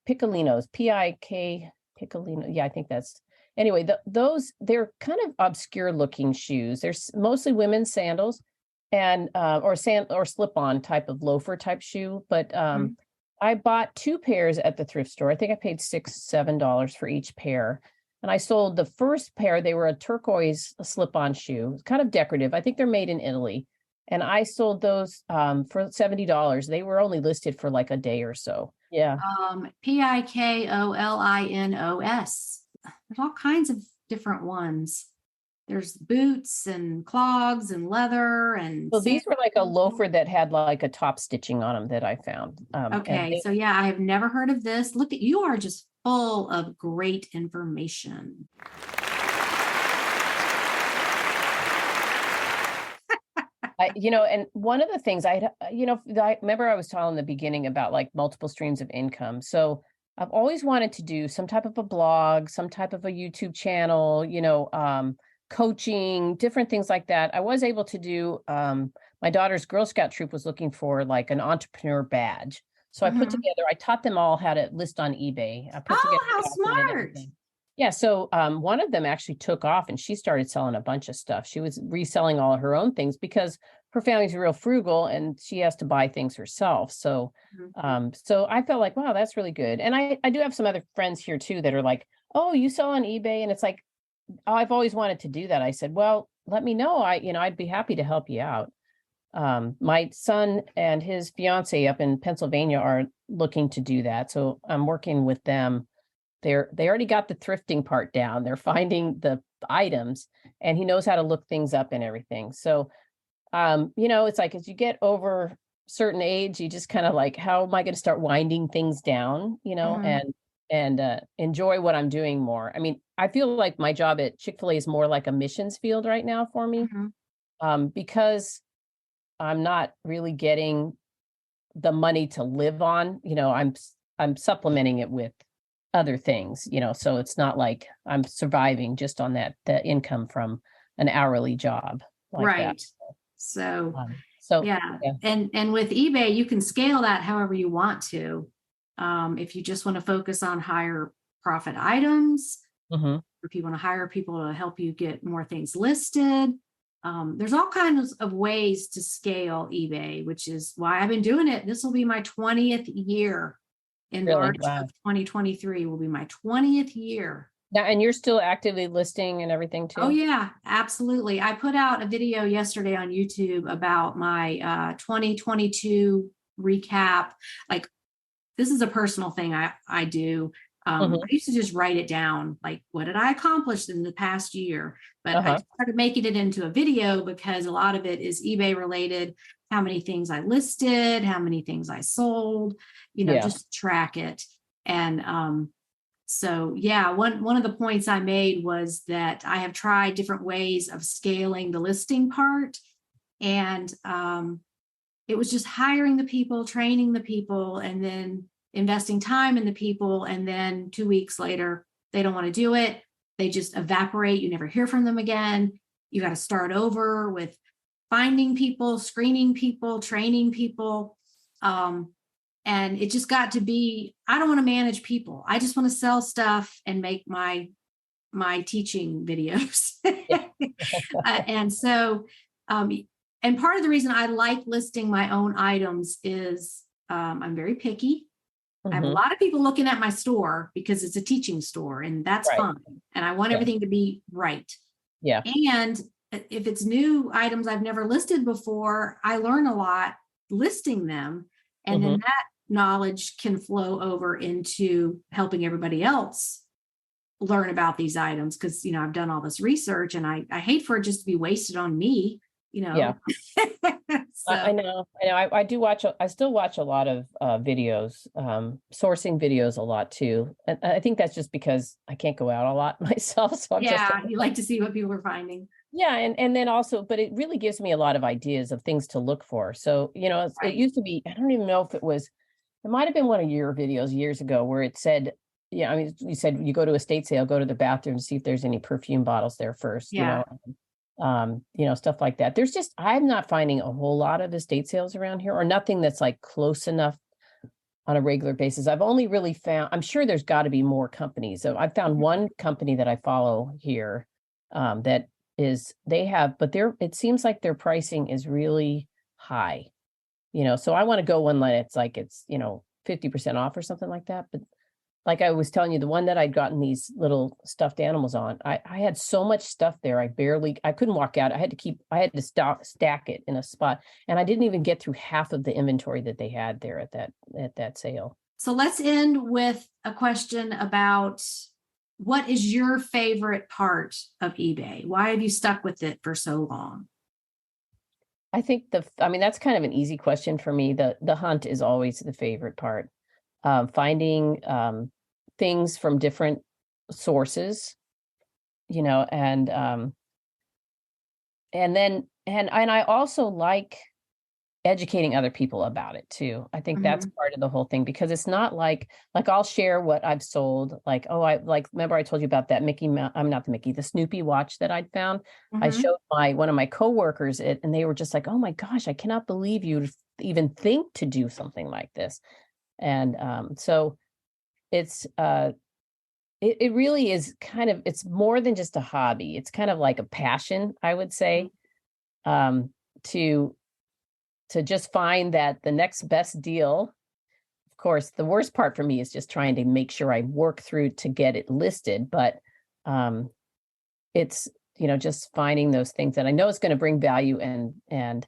Piccolinos, P-I-K, Piccolino. Yeah, I think that's anyway, those they're kind of obscure looking shoes. They're mostly women's sandals and or slip-on type of loafer type shoe. But Mhm. I bought 2 pairs at the thrift store. I think I paid $6-7 for each pair. And I sold the first pair. They were a turquoise slip-on shoe, kind of decorative. I think they're made in Italy. And I sold those for $70. They were only listed for like a day or so. Yeah. Pikolinos. There's all kinds of different ones. There's boots and clogs and leather and So these were like a sandals. loafer that had like a top stitching on them that I found. And Okay, so yeah, I have never heard of this. Look at you are just full of great information. and one of the things I remember I was telling in the beginning about like multiple streams of income. So I've always wanted to do some type of a blog, some type of a YouTube channel, coaching, different things like that. I was able to do, my daughter's Girl Scout troop was looking for like an entrepreneur badge. So Mhm. I taught them all how to list on eBay. I put together Oh, how a document and smart. everything. Yeah, so one of them actually took off and she started selling a bunch of stuff. She was reselling all of her own things because her family's real frugal and she has to buy things herself. So Mhm. so I felt like, wow, that's really good. And I do have some other friends here too that are like, oh, you sell on eBay? And it's like, oh, I've always wanted to do that. I said, well, let me know. I'd be happy to help you out. My son and his fiance up in Pennsylvania are looking to do that. So I'm working with them. They already got the thrifting part down. They're finding the items and he knows how to look things up and everything. So it's like as you get over certain age, you just kind of like, how am I going to start winding things down, Mhm. and enjoy what I'm doing more. I mean, I feel like my job at Chick-fil-A is more like a missions field right now for me, Mhm. because I'm not really getting the money to live on. I'm supplementing it with other things, so it's not like I'm surviving just on that income from an hourly job like that. Right. So So yeah, yeah. and with eBay, you can scale that however you want to. If you just want to focus on higher profit items, Mhm. if you want to hire people to help you get more things listed, there's all kinds of ways to scale eBay, which is why I've been doing it. This will be my 20th year in Really? March Wow. of 2023 will be my 20th year. Now, and you're still actively listing and everything Oh too? yeah, absolutely. I put out a video yesterday on YouTube about my 2022 recap. Like this is a personal thing I do. I Mhm. used to just write it down, like what did I accomplish in the past year? But I Uh-huh. started making it into a video because a lot of it is eBay related. How many things I listed, how many things I sold, Yeah. just track it. And so yeah, one of the points I made was that I have tried different ways of scaling the listing part, and it was just hiring the people, training the people, and then investing time in the people, and then 2 weeks later they don't want to do it. They just evaporate. You never hear from them again. You got to start over with finding people, screening people, training people. Um, and it just got to be, I don't want to manage people. I just want to sell stuff and make my teaching videos. Yeah. And so um, and part of the reason I like listing my own items is I'm very picky. I have a Mhm. lot of people looking at my store because it's a teaching store, and that's Right. fine. And I want Yeah. everything to be right. Yeah. And if it's new items I've never listed before, I learn a lot listing them. And then Mhm. that knowledge can flow over into helping everybody else learn about these items because, I've done all this research and I hate for it just to be wasted on me, Yeah. So, I know. I do watch, I still watch a lot of videos, sourcing videos a lot too. And I think that's just because I can't go out a lot myself. So I'm just, yeah, you like to see what people are finding. yeah. And then also, but it really gives me a lot of ideas of things to look for. So, it Right. used to be, I don't even know if it might have been one of your videos years ago where it said, yeah, I mean, you said you go to a estate sale, go to the bathroom to see if there's any perfume bottles there first, Yeah. Stuff like that. I'm not finding a whole lot of estate sales around here or nothing that's like close enough on a regular basis. I've only really found, I'm sure there's got to be more companies. So I found one company that I follow here that is, it seems like their pricing is really high, so I want to go one that it's 50% off or something like that. But like I was telling you, the one that I'd gotten these little stuffed animals on, I had so much stuff there. I couldn't walk out. I had to stack it in a spot. And I didn't even get through half of the inventory that they had there at that sale. So let's end with a question about what is your favorite part of eBay? Why have you stuck with it for so long? I think that's kind of an easy question for me. The hunt is always the favorite part. Finding things from different sources, and I also like educating other people about it too. I think that's part of the whole thing because it's not like I'll share what I've sold. Like, remember I told you about that the Snoopy watch that I'd found. I showed one of my coworkers it, and they were just like, "Oh my gosh, I cannot believe you even think to do something like this." And so it's it really is it's more than just a hobby. It's kind of like a passion, I would say, to just find that the next best deal. Of course, the worst part for me is just trying to make sure I work through to get it listed. But it's, just finding those things that I know is going to bring value and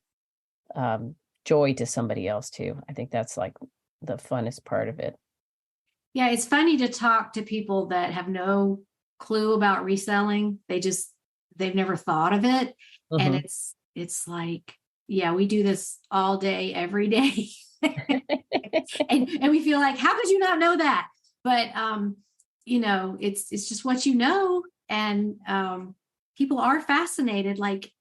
joy to somebody else too. I think that's like the funnest part of it. Yeah, it's funny to talk to people that have no clue about reselling. They've never thought of it. And it's like, yeah, we do this all day, every day. and we feel like, how could you not know that? But it's just what you know. And people are fascinated. Like,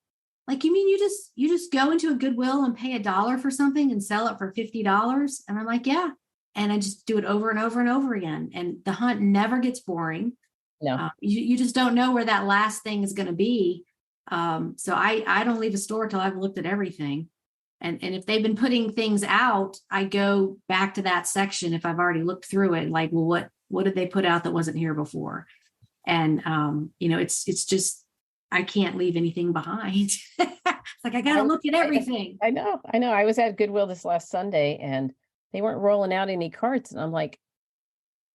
you mean you just go into a Goodwill and pay $1 for something and sell it for $50? And I'm like, yeah. And I just do it over and over and over again. And the hunt never gets boring. No. You just don't know where that last thing is going to be. So I don't leave a store till I've looked at everything. And if they've been putting things out, I go back to that section if I've already looked through it. Like, well, what did they put out that wasn't here before? And it's just I can't leave anything behind. It's like I got to look at everything. I know. I was at Goodwill this last Sunday, and they weren't rolling out any carts, and I'm like,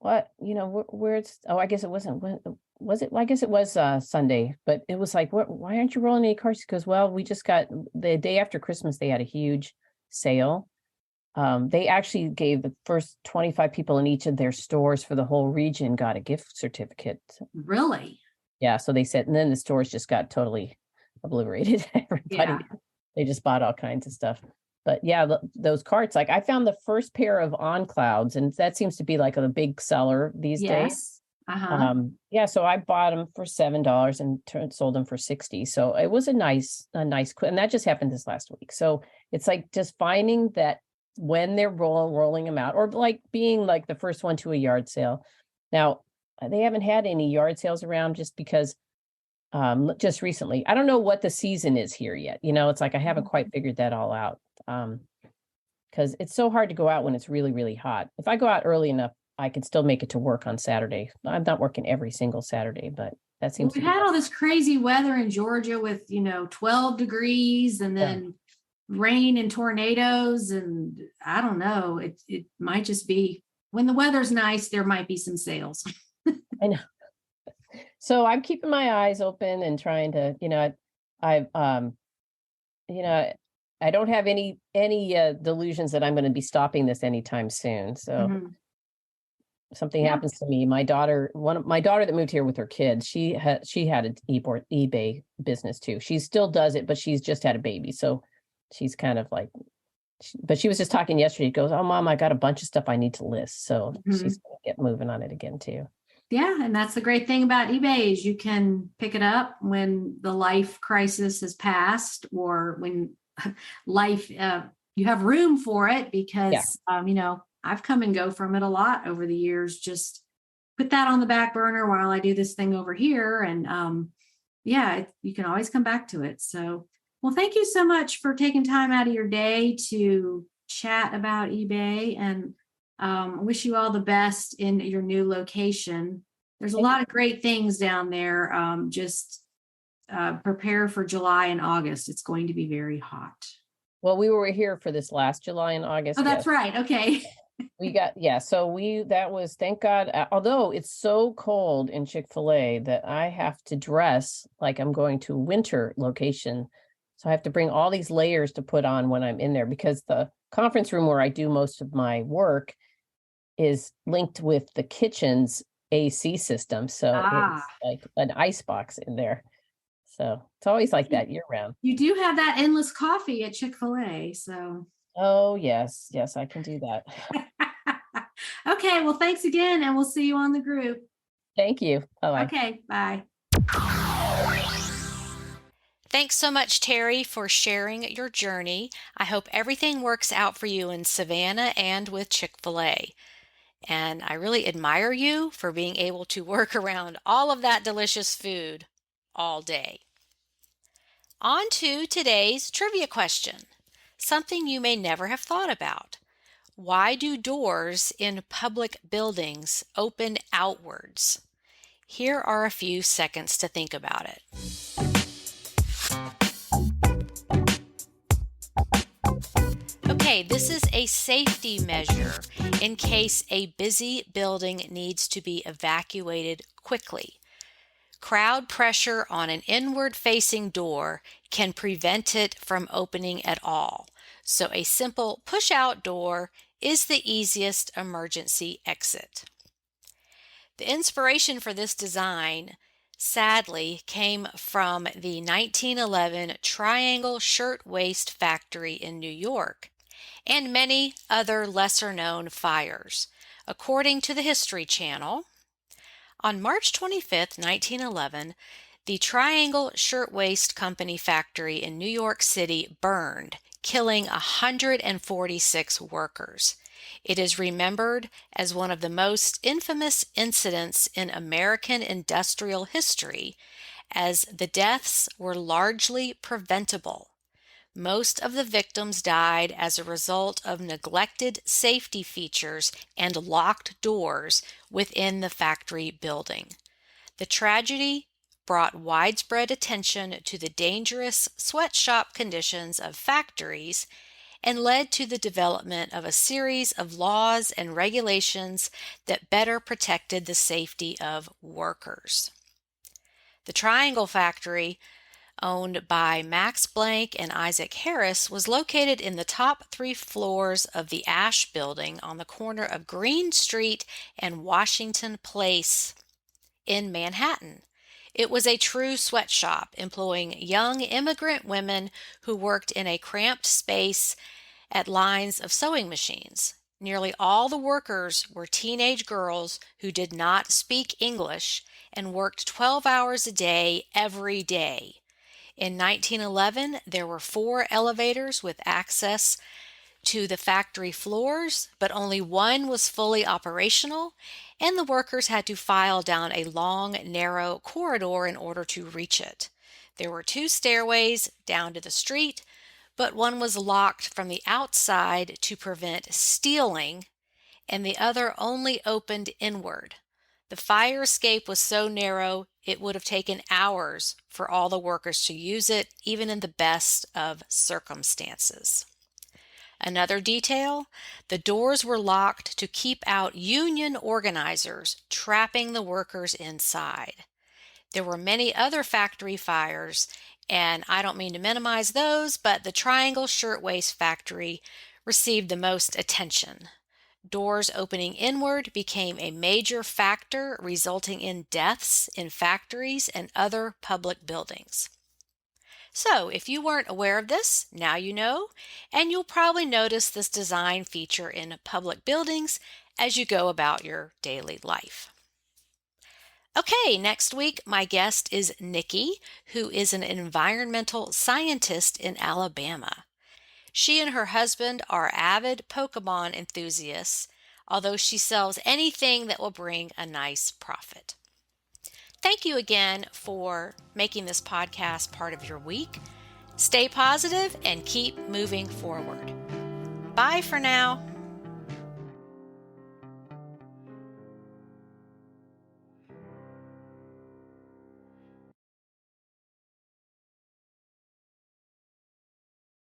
"What? Where's? Oh, I guess it wasn't. Was it? Well, I guess it was Sunday, but it was like, what? Why aren't you rolling any carts?" Because, well, we just got the day after Christmas. They had a huge sale. They actually gave the first 25 people in each of their stores for the whole region got a gift certificate. Really? Yeah. So they said, and then the stores just got totally obliterated. Everybody, they just bought all kinds of stuff. But yeah, those carts, like I found the first pair of On Clouds, and that seems to be like a big seller these days. So I bought them for $7 and sold them for $60. So it was a nice, and that just happened this last week. So it's like just finding that when they're rolling them out, or like being like the first one to a yard sale. Now they haven't had any yard sales around just because just recently. I don't know what the season is here yet. It's like I haven't quite figured that all out. Because it's so hard to go out when it's really, really hot. If I go out early enough, I can still make it to work on Saturday. I'm not working every single Saturday, but that seems we had all this crazy weather in Georgia with 12 degrees and then rain and tornadoes, and I don't know. It might just be when the weather's nice, there might be some sales. I know. So I'm keeping my eyes open and trying to, I don't have any delusions that I'm going to be stopping this anytime soon. So something Yeah. happens to me, my daughter that moved here with her kids, she had an eBay business too. She still does it, but she's just had a baby, so she's kind of like, but she was just talking yesterday. She goes, "Oh, Mom, I got a bunch of stuff I need to list," so she's gonna get moving on it again too. Yeah, and that's the great thing about eBay is you can pick it up when the life crisis has passed, or when life you have room for it, because I've come and go from it a lot over the years. Just put that on the back burner while I do this thing over here, and you can always come back to it. So, well, thank you so much for taking time out of your day to chat about eBay, and wish you all the best in your new location. There's a lot of great things down there. Just prepare for July and August. It's going to be very hot. Well, we were here for this last July and August. Oh, that's right. Okay. We got, so that was, thank God, although it's so cold in Chick-fil-A that I have to dress like I'm going to a winter location. So I have to bring all these layers to put on when I'm in there, because the conference room where I do most of my work is linked with the kitchen's AC system. So it's like an ice box in there. So it's always like that year round. You do have that endless coffee at Chick-fil-A. So. Oh, yes, I can do that. Okay, well, thanks again, and we'll see you on the group. Thank you. Bye. Okay, bye. Thanks so much, Terry, for sharing your journey. I hope everything works out for you in Savannah and with Chick-fil-A. And I really admire you for being able to work around all of that delicious food all day. On to today's trivia question. Something you may never have thought about. Why do doors in public buildings open outwards? Here are a few seconds to think about it. Okay, this is a safety measure in case a busy building needs to be evacuated quickly. Crowd pressure on an inward-facing door can prevent it from opening at all, so a simple push-out door is the easiest emergency exit. The inspiration for this design, sadly, came from the 1911 Triangle Shirtwaist Factory in New York and many other lesser-known fires. According to the History Channel, on March 25, 1911, the Triangle Shirtwaist Company factory in New York City burned, killing 146 workers. It is remembered as one of the most infamous incidents in American industrial history, as the deaths were largely preventable. Most of the victims died as a result of neglected safety features and locked doors within the factory building. The tragedy brought widespread attention to the dangerous sweatshop conditions of factories and led to the development of a series of laws and regulations that better protected the safety of workers. The Triangle Factory, owned by Max Blank and Isaac Harris, was located in the top 3 floors of the Ash Building on the corner of Green Street and Washington Place in Manhattan. It was a true sweatshop, employing young immigrant women who worked in a cramped space at lines of sewing machines. Nearly all the workers were teenage girls who did not speak English and worked 12 hours a day every day. In 1911, there were 4 elevators with access to the factory floors, but only one was fully operational, and the workers had to file down a long, narrow corridor in order to reach it. There were 2 stairways down to the street, but one was locked from the outside to prevent stealing, and the other only opened inward. The fire escape was so narrow, it would have taken hours for all the workers to use it, even in the best of circumstances. Another detail, the doors were locked to keep out union organizers trapping the workers inside. There were many other factory fires, and I don't mean to minimize those, but the Triangle Shirtwaist Factory received the most attention. Doors opening inward became a major factor, resulting in deaths in factories and other public buildings. So, if you weren't aware of this, now you know, and you'll probably notice this design feature in public buildings as you go about your daily life. Okay, next week, my guest is Nikki, who is an environmental scientist in Alabama. She and her husband are avid Pokemon enthusiasts, although she sells anything that will bring a nice profit. Thank you again for making this podcast part of your week. Stay positive and keep moving forward. Bye for now.